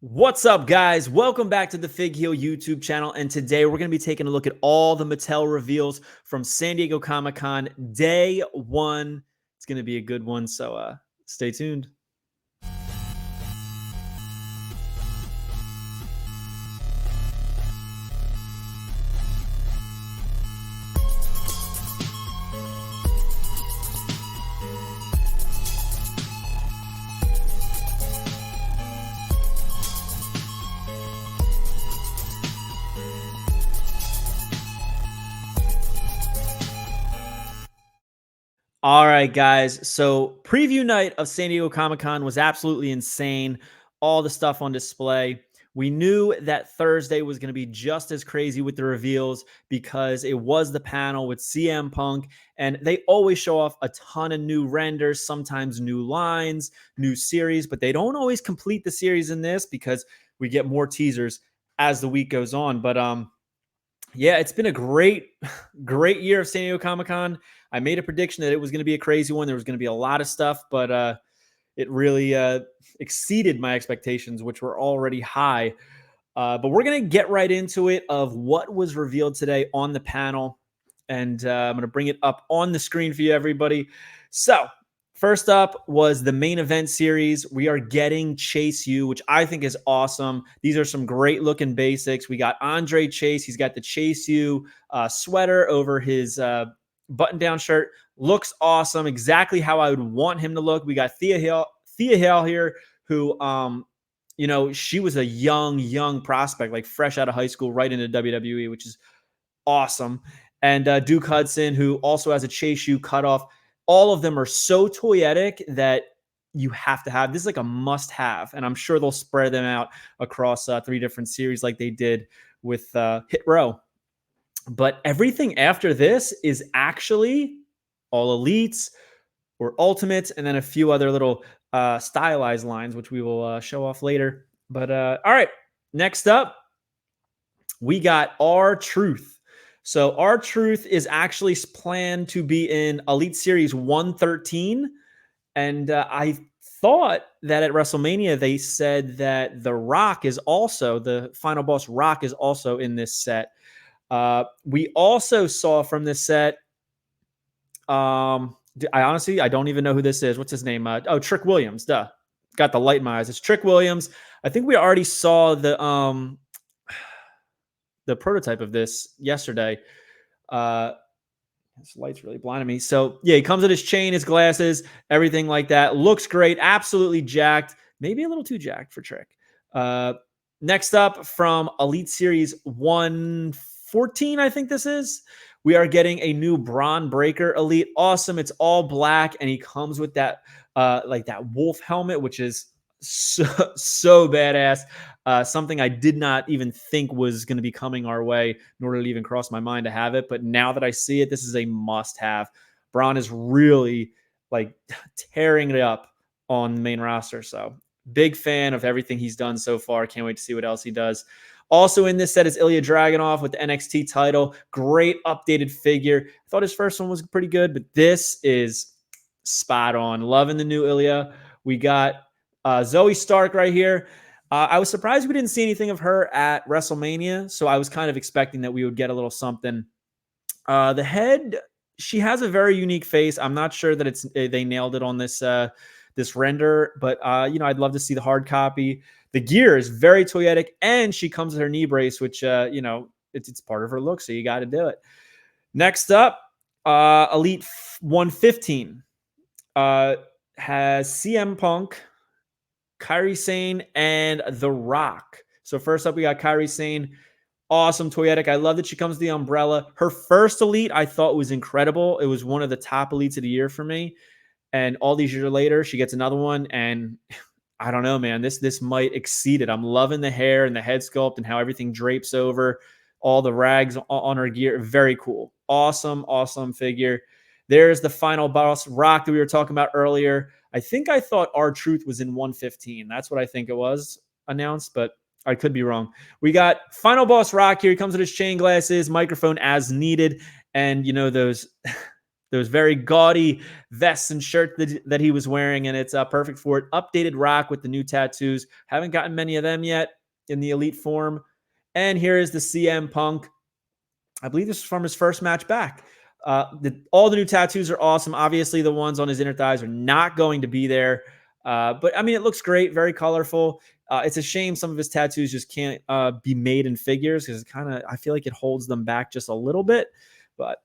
What's up, guys? Welcome back to the Fig Heel YouTube channel. And today we're going to be taking a look at all the Mattel reveals from San Diego Comic-Con day one. It's going to be a good one, so stay tuned. All right, guys. So preview night of San Diego Comic-Con was absolutely insane. All the stuff on display. We knew that Thursday was going to be just as crazy with the reveals because it was the panel with CM Punk, and they always show off a ton of new renders, sometimes new lines, new series, but they don't always complete the series in this because we get more teasers as the week goes on. But yeah, it's been a great year of San Diego Comic-Con. I made a prediction that it was going to be a crazy one. There was going to be a lot of stuff, but it really exceeded my expectations, which were already high. But we're going to get right into it of what was revealed today on the panel. And I'm going to bring it up on the screen for you, everybody. So first up was the main event series. We are getting Chase U, which I think is awesome. These are some great looking basics. We got Andre Chase. He's got the Chase U sweater over his button-down shirt. Looks awesome. Exactly how I would want him to look. We got Thea Hale here, who, you know, she was a young prospect, like fresh out of high school, right into WWE, which is awesome. And Duke Hudson, who also has a Chase U cutoff. All of them are so toyetic that you have to have. This is like a must-have, and I'm sure they'll spread them out across 3 different series like they did with Hit Row. But everything after this is actually all elites or ultimates, and then a few other little stylized lines, which we will show off later. But all right, next up, we got R-Truth. So R-Truth is actually planned to be in Elite Series 113. And I thought that at WrestleMania, they said that The Rock is also, the final boss Rock is also in this set. We also saw from this set, I don't even know who this is. What's his name? Trick Williams. Duh. Got the light in my eyes. It's Trick Williams. I think we already saw the prototype of this yesterday. This light's really blinding me. So yeah, he comes with his chain, his glasses, everything like that. Looks great. Absolutely jacked. Maybe a little too jacked for Trick. Next up from Elite Series 114, I think this is. We are getting a new Braun Breaker Elite. Awesome. It's all black, and he comes with that like that wolf helmet, which is so badass. Something I did not even think was going to be coming our way, nor did it even cross my mind to have it. But now that I see it, this is a must-have. Braun is really like tearing it up on the main roster. So big fan of everything he's done so far. Can't wait to see what else he does. Also in this set is Ilya Dragunov with the NXT title. Great updated figure. I thought his first one was pretty good, but this is spot on. Loving the new Ilya. We got Zoe Stark right here. I was surprised we didn't see anything of her at WrestleMania, so I was kind of expecting that we would get a little something. The head, she has a very unique face. I'm not sure that they nailed it on this this render, but you know, I'd love to see the hard copy. The gear is very toyetic, and she comes with her knee brace, which you know, it's part of her look, so you got to do it. Next up, Elite 115 has CM Punk, Kairi Sane, and The Rock. So first up, we got Kairi Sane. Awesome toyetic. I love that she comes with the umbrella. Her first Elite, I thought, was incredible. It was one of the top Elites of the year for me. And all these years later, she gets another one, and I don't know, man. This might exceed it. I'm loving the hair and the head sculpt and how everything drapes over all the rags on her gear. Very cool. Awesome figure. There's the final boss, Rock, that we were talking about earlier. I think I thought R-Truth was in 115. That's what I think it was announced, but I could be wrong. We got final boss Rock here. He comes with his chain glasses, microphone as needed, and you know those those very gaudy vests and shirt that he was wearing, and it's perfect for it. Updated rock with the new tattoos. Haven't gotten many of them yet in the elite form. And here is the CM Punk. I believe this is from his first match back. All the new tattoos are awesome. Obviously, the ones on his inner thighs are not going to be there. But I mean, it looks great, very colorful. It's a shame some of his tattoos just can't be made in figures because I feel like it holds them back just a little bit. But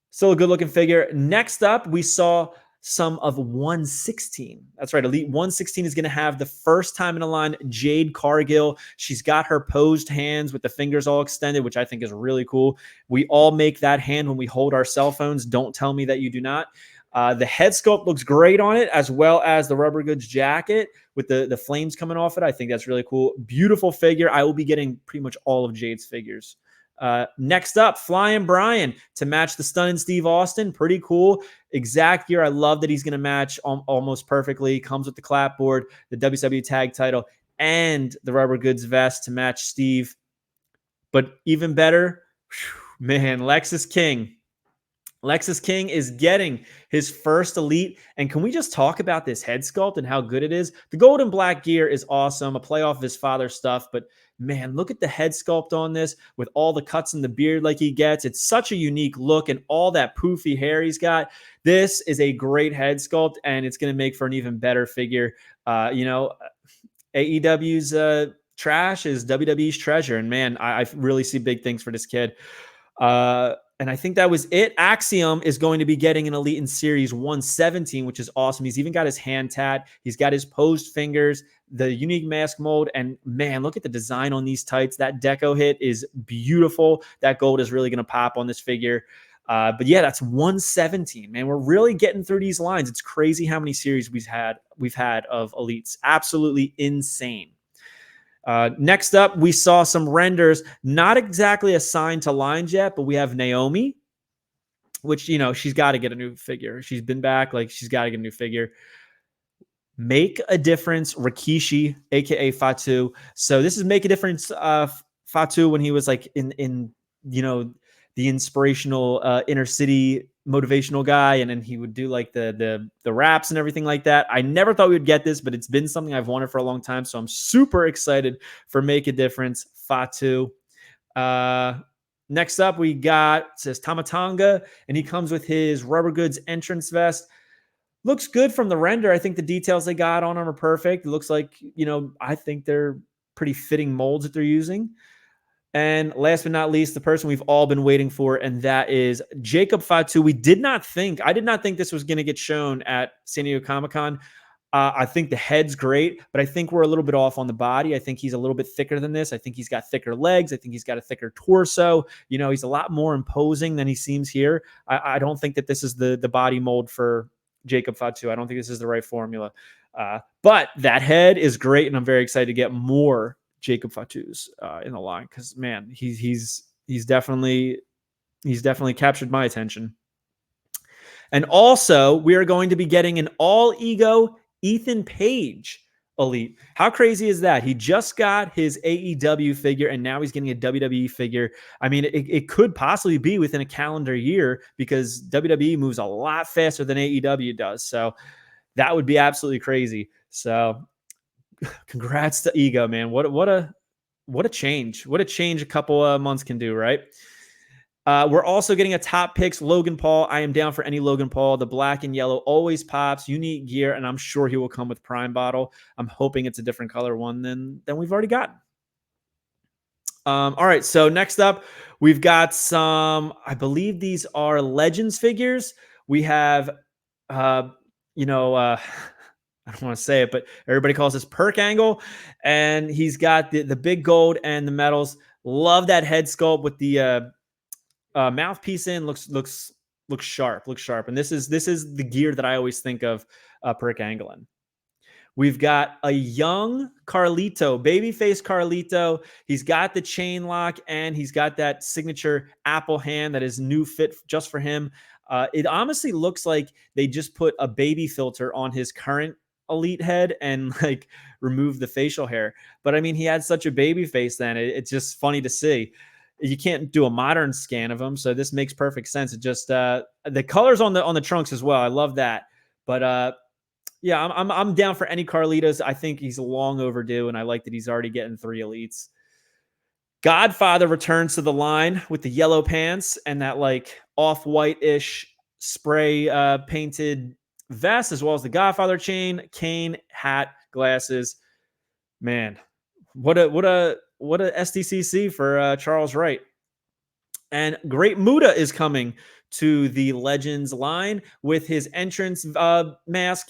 still a good looking figure. Next up, we saw some of 116. That's right. Elite 116 is going to have the first time in a line Jade Cargill. She's got her posed hands with the fingers all extended, which I think is really cool. We all make that hand when we hold our cell phones. Don't tell me that you do not. The head sculpt looks great on it, as well as the rubber goods jacket with the flames coming off it. I think that's really cool. Beautiful figure. I will be getting pretty much all of Jade's figures. Next up, Flying Brian to match the Stunning Steve Austin. Pretty cool. Exact gear. I love that he's going to match almost perfectly. Comes with the clapboard, the WWE tag title, and the rubber goods vest to match Steve. But even better, man, Lexus King. Lexus King is getting his first elite. And can we just talk about this head sculpt and how good it is? The gold and black gear is awesome, a play off of his father's stuff. But man, look at the head sculpt on this with all the cuts in the beard like he gets. It's such a unique look and all that poofy hair he's got. This is a great head sculpt, and it's going to make for an even better figure. AEW's trash is WWE's treasure. And man, I really see big things for this kid. And I think that was it. Axiom is going to be getting an elite in series 117, which is awesome. He's even got his hand tat. He's got his posed fingers, the unique mask mold. And man, look at the design on these tights. That deco hit is beautiful. That gold is really going to pop on this figure. But yeah, that's 117, man. We're really getting through these lines. It's crazy how many series we've had of elites. Absolutely insane. Next up, we saw some renders, not exactly assigned to lines yet, but we have Naomi, which, she's got to get a new figure. She's been back. She's got to get a new figure. Make a Difference, Rikishi, a.k.a. Fatu. So this is Make a Difference Fatu when he was in the inspirational inner city motivational guy, and then he would do the raps and everything like that. I never thought we would get this, but it's been something I've wanted for a long time, so I'm super excited for Make a Difference Fatu. Next up, we got, says Tamatanga, and he comes with his rubber goods entrance vest. Looks good from the render. I think the details they got on him are perfect. It looks like, I think they're pretty fitting molds that they're using. And last but not least, the person we've all been waiting for, and that is Jacob Fatu. I did not think this was going to get shown at San Diego Comic-Con. I think the head's great, but I think we're a little bit off on the body. I think he's a little bit thicker than this. I think he's got thicker legs. I think he's got a thicker torso. He's a lot more imposing than he seems here. I don't think that this is the body mold for Jacob Fatu. I don't think this is the right formula. But that head is great, and I'm very excited to get more Jacob Fatu's in the line, because man, he's definitely captured my attention. And also, we are going to be getting an all ego Ethan Page elite. How crazy is that? He just got his AEW figure, and now he's getting a WWE figure. I mean, it could possibly be within a calendar year, because WWE moves a lot faster than AEW does. So that would be absolutely crazy. So congrats to Ego, man. What a change. What a change a couple of months can do, right? We're also getting a Top Picks Logan Paul. I am down for any Logan Paul. The black and yellow always pops. Unique gear, and I'm sure he will come with Prime Bottle. I'm hoping it's a different color one than we've already gotten. All right, so next up, we've got some, I believe these are Legends figures. We have, I don't want to say it, but everybody calls this Perk Angle, and he's got the big gold and the medals. Love that head sculpt with the mouthpiece in. Looks sharp. And this is the gear that I always think of Perk Angle in. We've got a young Carlito, babyface Carlito. He's got the chain lock, and he's got that signature apple hand that is new fit just for him. It honestly looks like they just put a baby filter on his current elite head and remove the facial hair. But I mean, he had such a baby face then. It's just funny to see. you can't do a modern scan of him, so this makes perfect sense. It just the colors on the trunks as well. I love that. But yeah, I'm down for any Carlitos. I think he's long overdue, and I like that he's already getting 3 elites. Godfather returns to the line with the yellow pants and that like off-white-ish spray painted vest, as well as the Godfather chain, cane, hat, glasses. Man, what a SDCC for Charles Wright. And Great Muda is coming to the Legends line with his entrance mask.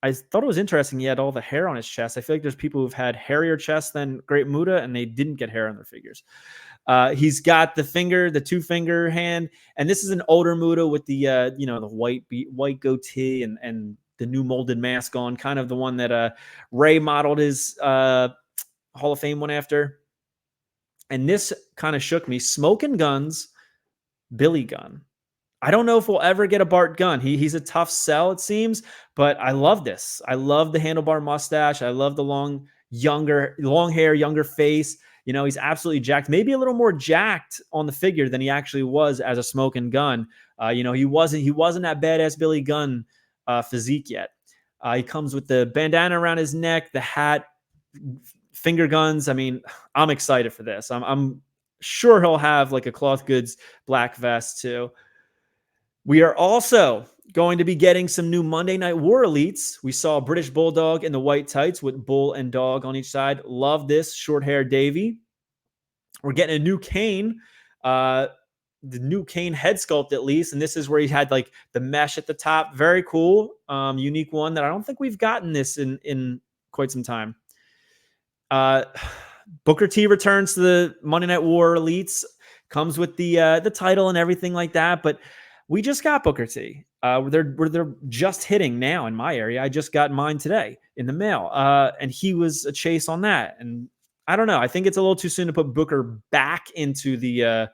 I thought it was interesting. He had all the hair on his chest. I feel like there's people who've had hairier chests than Great Muda, and they didn't get hair on their figures. He's got the 2-finger hand, and this is an older Muda with the the white goatee and the new molded mask on, kind of the one that Ray modeled his Hall of Fame one after. And this kind of shook me. Smoking Guns, Billy Gunn. I don't know if we'll ever get a Bart Gunn. He's a tough sell, it seems, but I love this. I love the handlebar mustache. I love the long hair, younger face. You know, he's absolutely jacked. Maybe a little more jacked on the figure than he actually was as a Smoking Gun. He wasn't that badass Billy Gunn physique yet. He comes with the bandana around his neck, the hat, finger guns. I mean, I'm excited for this. I'm sure he'll have like a cloth goods black vest too. We are also going to be getting some new Monday Night War elites. We saw British Bulldog in the white tights with bull and dog on each side. Love this. Short hair Davy. We're getting a new Kane, the new Kane head sculpt at least. And this is where he had like the mesh at the top. Very cool. Unique one that I don't think we've gotten this in quite some time. Booker T returns to the Monday Night War elites. Comes with the title and everything like that. But we just got Booker T. They're just hitting now in my area. I just got mine today in the mail. And he was a chase on that. And I don't know. I think it's a little too soon to put Booker back into the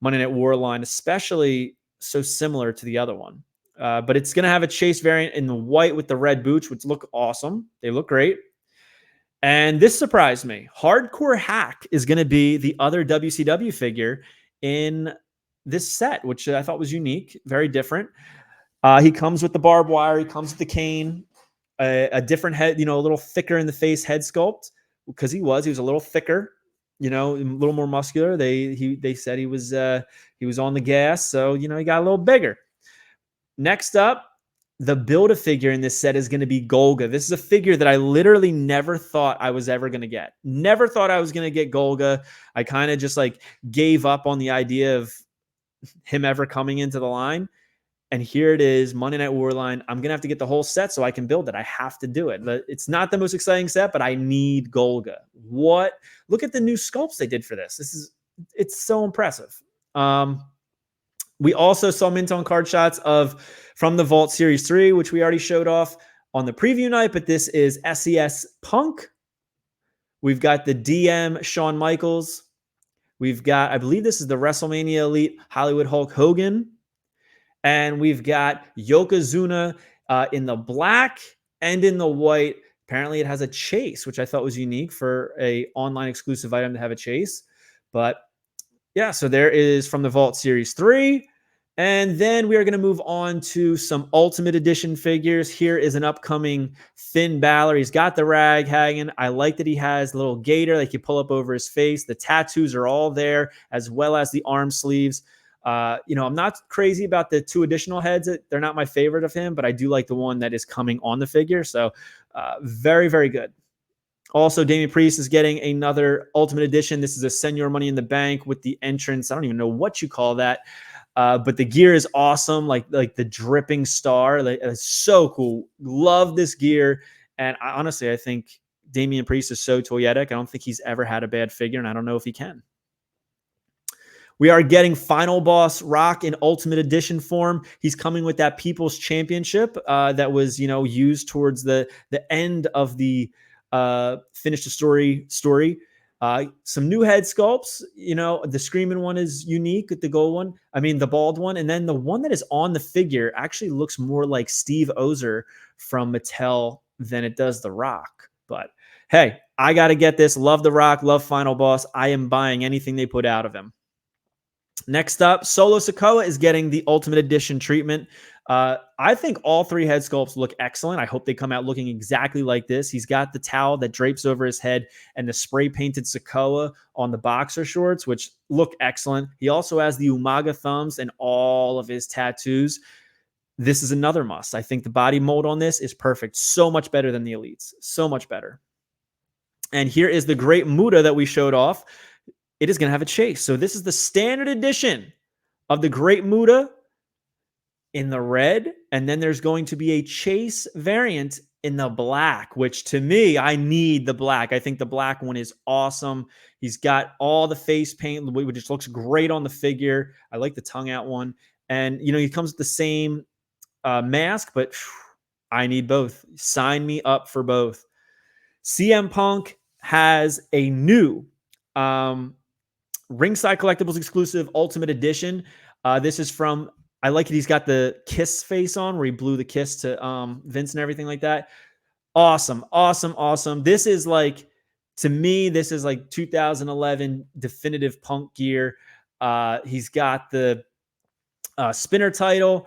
Monday Night War line, especially so similar to the other one. But it's going to have a chase variant in the white with the red boots, which look awesome. They look great. And this surprised me. Hardcore Hack is going to be the other WCW figure in this set, which I thought was unique, very different. He comes with the barbed wire. He comes with the cane, a different head, a little thicker in the face head sculpt because he was a little thicker, a little more muscular. They said he was on the gas, so he got a little bigger. Next up, the Build-A-Figure in this set is going to be Golga. This is a figure that I literally never thought I was ever going to get. Never thought I was going to get Golga. I kind of just like gave up on the idea of him ever coming into the line. And here it is, Monday Night War line. I'm going to have to get the whole set so I can build it. I have to do it. It's not the most exciting set, but I need Golga. Look at the new sculpts they did for this. It's so impressive. We also saw mint on card shots from the Vault Series 3, which we already showed off on the preview night, but this is SES Punk. We've got the DM Shawn Michaels. We've got, I believe this is the WrestleMania Elite Hollywood Hulk Hogan. And we've got Yokozuna in the black and in the white. Apparently it has a chase, which I thought was unique for a online exclusive item to have a chase. But yeah, so there is from the Vault Series 3. And then we are going to move on to some Ultimate Edition figures. Here is an upcoming Finn Balor. He's got the rag hanging. I like that he has a little gator like you pull up over his face. The tattoos are all there, as well as the arm sleeves. I'm not crazy about the 2 additional heads. They're not my favorite of him, but I do like the one that is coming on the figure. So very, very good. Also, Damian Priest is getting another Ultimate Edition. This is a Senior Money in the Bank with the entrance. I don't even know what you call that. But the gear is awesome, like the dripping star. It's so cool. Love this gear. And honestly, I think Damian Priest is so toyetic. I don't think he's ever had a bad figure, and I don't know if he can. We are getting Final Boss Rock in Ultimate Edition form. He's coming with that People's Championship that was, used towards the end of the Finish the Story. Some new head sculpts. The Screaming one is unique with the gold one. The bald one. And then the one that is on the figure actually looks more like Steve Ozer from Mattel than it does The Rock. But Hey, I got to get this. Love The Rock, love Final Boss. I am buying anything they put out of him. Next up, Solo Sikoa is getting the Ultimate Edition treatment. I think all three head sculpts look excellent. I hope they come out looking exactly like this. He's got the towel that drapes over his head and the spray painted Sikoa on the boxer shorts, which look excellent. He also has the Umaga thumbs and all of his tattoos. This is another must. I think the body mold on this is perfect. So much better than the Elites. So much better. And here is the Great Muta that we showed off. It is going to have a chase. So this is the standard edition of the Great Muta in the red. And then there's going to be a chase variant in the black, which to me, I need the black. I think the black one is awesome. He's got all the face paint, which just looks great on the figure. I like the tongue out one. And, you know, he comes with the same mask, but I need both. Sign me up for both. CM Punk has a new Ringside Collectibles exclusive Ultimate Edition. This is from, I like it. He's got the kiss face on where he blew the kiss to Vince and everything like that. Awesome, awesome, awesome. This is like, to me, this is like 2011 definitive Punk gear. He's got the spinner title,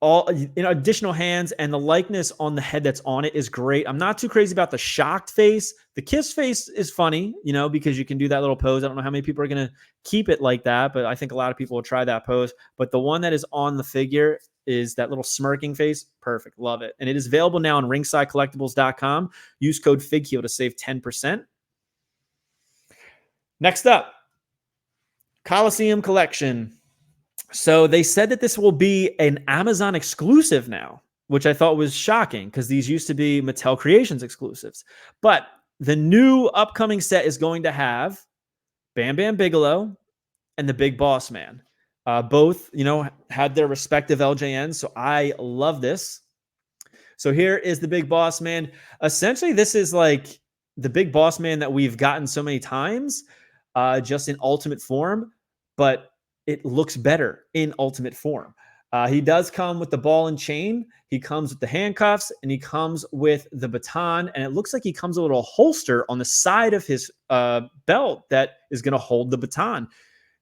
all additional hands, and the likeness on the head that's on it is great. I'm not too crazy about the shocked face. The kiss face is funny, because you can do that little pose. I don't know how many people are going to keep it like that, but I think a lot of people will try that pose. But the one that is on the figure is that little smirking face. Perfect. Love it. And it is available now on ringsidecollectibles.com. Use code FIGHEEL to save 10%. Next up, Coliseum Collection. So they said that this will be an Amazon exclusive now, which I thought was shocking because these used to be Mattel Creations exclusives. But the new upcoming set is going to have Bam Bam Bigelow and the Big Boss Man. Both, had their respective LJNs. So I love this. So here is the Big Boss Man. Essentially, this is like the Big Boss Man that we've gotten so many times, just in ultimate form. But it looks better in ultimate form. He does come with the ball and chain. He comes with the handcuffs, and he comes with the baton. And it looks like he comes with a little holster on the side of his belt that is going to hold the baton.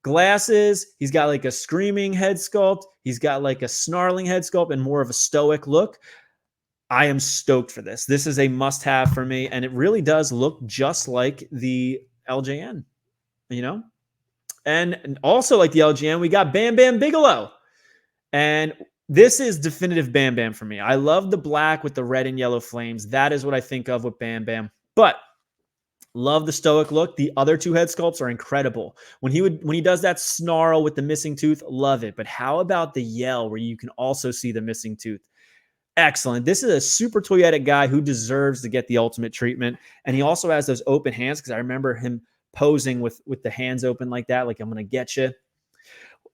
Glasses. He's got like a screaming head sculpt. He's got like a snarling head sculpt and more of a stoic look. I am stoked for this. This is a must-have for me, and it really does look just like the LJN, And also like the LGN, we got Bam Bam Bigelow. And this is definitive Bam Bam for me. I love the black with the red and yellow flames. That is what I think of with Bam Bam. But love the stoic look. The other two head sculpts are incredible. When he does that snarl with the missing tooth, love it. But how about the yell where you can also see the missing tooth? Excellent. This is a super toyetic guy who deserves to get the ultimate treatment. And he also has those open hands because I remember him posing with the hands open like that, like I'm going to get you.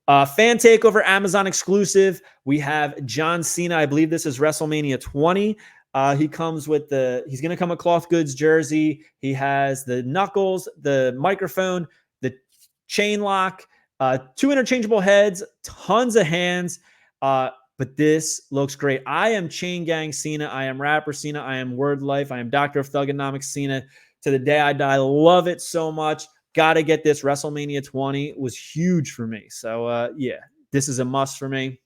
Fan Takeover Amazon exclusive. We have John Cena. I believe this is WrestleMania 20. He comes with he's going to come with cloth goods jersey. He has the knuckles, the microphone, the chain lock, 2 interchangeable heads, tons of hands. But this looks great. I am Chain Gang Cena. I am Rapper Cena. I am Word Life. I am Doctor of Thugonomics Cena. To the day I die. Love it so much. Got to get this. WrestleMania 20 was huge for me. So, yeah, this is a must for me.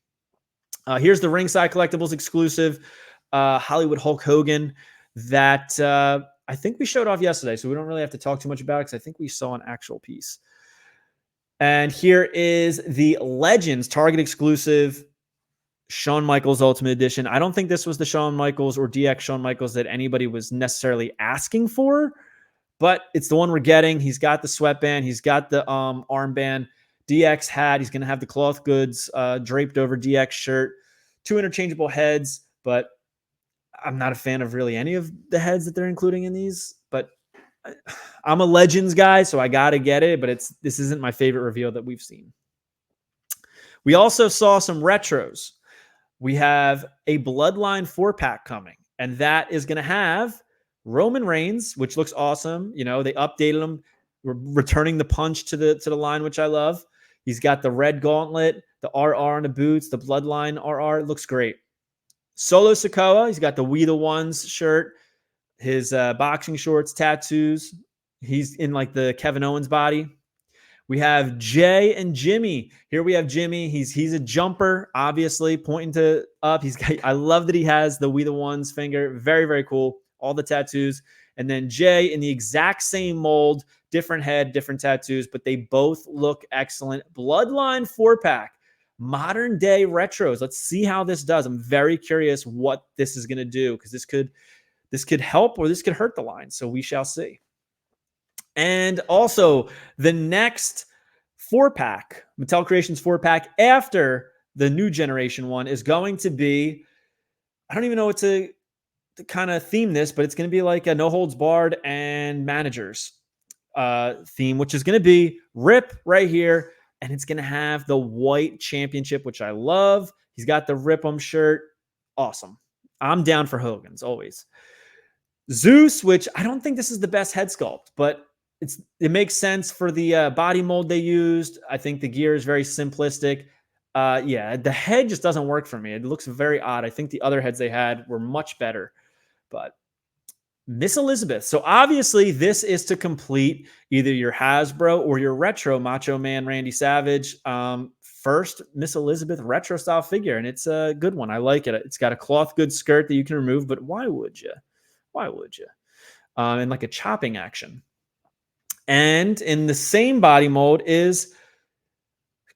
Here's the Ringside Collectibles exclusive Hollywood Hulk Hogan that I think we showed off yesterday, so we don't really have to talk too much about it because I think we saw an actual piece. And here is the Legends Target exclusive Shawn Michaels Ultimate Edition. I don't think this was the Shawn Michaels or DX Shawn Michaels that anybody was necessarily asking for, but it's the one we're getting. He's got the sweatband. He's got the armband, DX hat. He's going to have the cloth goods draped over DX shirt, 2 interchangeable heads, but I'm not a fan of really any of the heads that they're including in these, but I'm a Legends guy, so I got to get it, but this isn't my favorite reveal that we've seen. We also saw some retros. We have a Bloodline 4-pack coming, and that is going to have Roman Reigns, which looks awesome. They updated him, returning the punch to the line, which I love. He's got the red gauntlet, the RR on the boots, the Bloodline RR. It looks great. Solo Sikoa, he's got the We the Ones shirt. his boxing shorts, tattoos. He's in like the Kevin Owens body. We have Jay and Jimmy. Here we have Jimmy. He's a jumper, obviously, pointing to up. I love that he has the We the Ones finger. Very, very cool. All the tattoos. And then Jay in the exact same mold, different head, different tattoos, but they both look excellent. Bloodline 4-pack. Modern day retros. Let's see how this does. I'm very curious what this is going to do, because this could help or this could hurt the line. So we shall see. And also the next 4-pack, Mattel Creations 4-pack after the new generation one, is going to be, I don't even know what to kind of theme this, but it's going to be like a no holds barred and managers theme, which is going to be Rip right here. And it's going to have the white championship, which I love. He's got the Rip'em shirt. Awesome. I'm down for Hogan's always. Zeus, which I don't think this is the best head sculpt, but it makes sense for the body mold they used. I think the gear is very simplistic. Yeah, the head just doesn't work for me. It looks very odd. I think the other heads they had were much better. But Miss Elizabeth. So obviously this is to complete either your Hasbro or your retro Macho Man Randy Savage first Miss Elizabeth retro style figure. And it's a good one. I like it. It's got a cloth goods skirt that you can remove, but why would you? Why would you? And like a chopping action. And in the same body mold is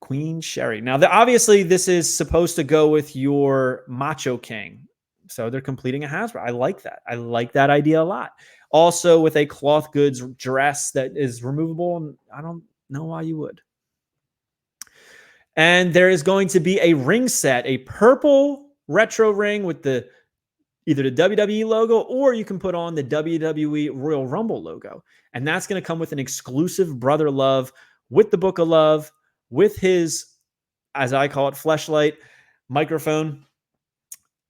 Queen Sherry. Now, obviously, this is supposed to go with your Macho King. So they're completing a Hasbro. I like that. I like that idea a lot. Also with a cloth goods dress that is removable. And I don't know why you would. And there is going to be a ring set, a purple retro ring with either the WWE logo, or you can put on the WWE Royal Rumble logo. And that's going to come with an exclusive Brother Love, with the Book of Love, with his, as I call it, fleshlight microphone.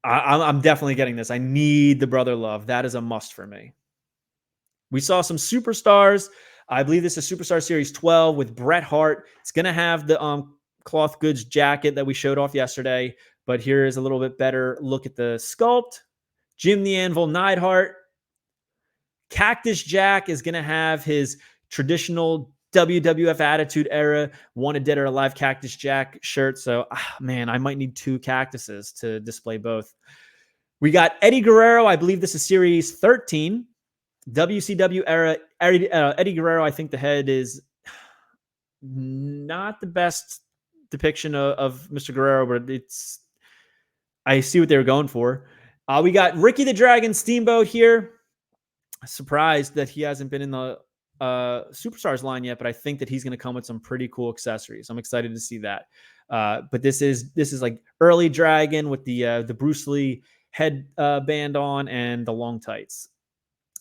I'm definitely getting this. I need the Brother Love. That is a must for me. We saw some Superstars. I believe this is Superstar Series 12 with Bret Hart. It's going to have the cloth goods jacket that we showed off yesterday, but here is a little bit better look at the sculpt. Jim the Anvil Neidhart. Cactus Jack is going to have his traditional WWF Attitude Era Wanted Dead or Alive Cactus Jack shirt. So, man, I might need 2 cactuses to display both. We got Eddie Guerrero. I believe this is Series 13. WCW Era Eddie Guerrero. I think the head is not the best depiction of Mr. Guerrero, but I see what they were going for. We got Ricky the Dragon Steamboat here. Surprised that he hasn't been in the Superstars line yet, but I think that he's going to come with some pretty cool accessories. I'm excited to see that. But this is like early Dragon with the Bruce Lee head band on and the long tights.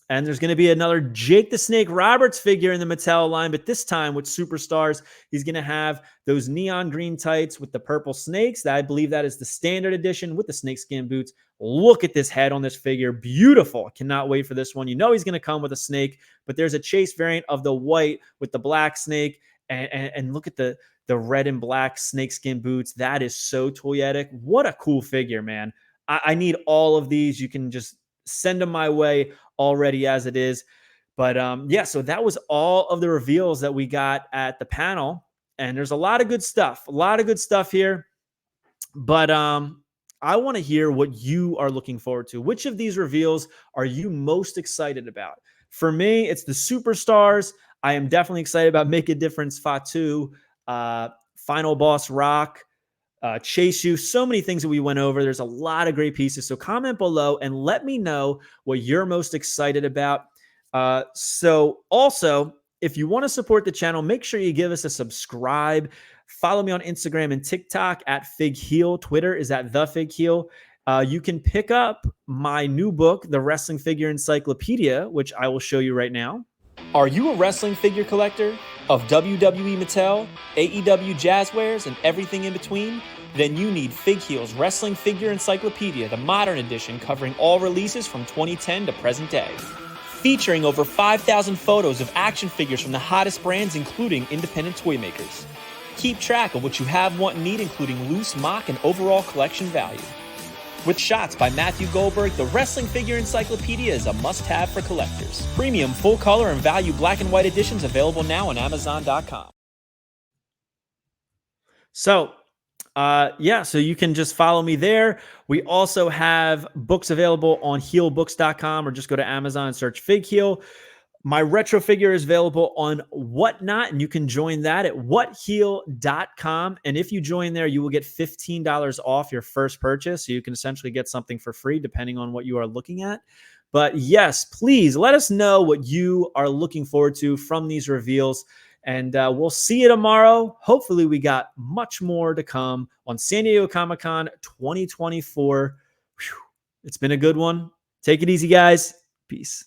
And there's going to be another Jake the Snake Roberts figure in the Mattel line, but this time with Superstars, he's going to have those neon green tights with the purple snakes. I believe that is the standard edition with the snakeskin boots. Look at this head on this figure. Beautiful. Cannot wait for this one. You know he's going to come with a snake, but there's a chase variant of the white with the black snake. And look at the red and black snakeskin boots. That is so toyetic. What a cool figure, man. I need all of these. You can just send them my way already as it is. But yeah, so that was all of the reveals that we got at the panel. And there's a lot of good stuff. A lot of good stuff here. But I want to hear what you are looking forward to. Which of these reveals are you most excited about? For me, it's the Superstars. I am definitely excited about Make a Difference Fatu, Final Boss Rock, Chase You. So many things that we went over. There's a lot of great pieces. So comment below and let me know what you're most excited about. So also, if you want to support the channel, make sure you give us a subscribe. Follow me on Instagram and TikTok at FigHeel. Twitter is at TheFigHeel. You can pick up my new book, The Wrestling Figure Encyclopedia, which I will show you right now. Are you a wrestling figure collector of WWE Mattel, AEW Jazzwares, and everything in between? Then you need FigHeel's Wrestling Figure Encyclopedia, the modern edition covering all releases from 2010 to present day. Featuring over 5,000 photos of action figures from the hottest brands, including independent toy makers. Keep track of what you have, want, and need, including loose, mock, and overall collection value. With Shots by Matthew Goldberg, the wrestling figure encyclopedia is a must-have for collectors. Premium full color and value black and white editions available now on Amazon.com. So you can just follow me there. We also have books available on heelbooks.com, or just go to Amazon and search Fig Heel. My retro figure is available on Whatnot, and you can join that at whatheel.com. And if you join there, you will get $15 off your first purchase. So you can essentially get something for free depending on what you are looking at. But yes, please let us know what you are looking forward to from these reveals. And we'll see you tomorrow. Hopefully we got much more to come on San Diego Comic-Con 2024. Whew. It's been a good one. Take it easy, guys. Peace.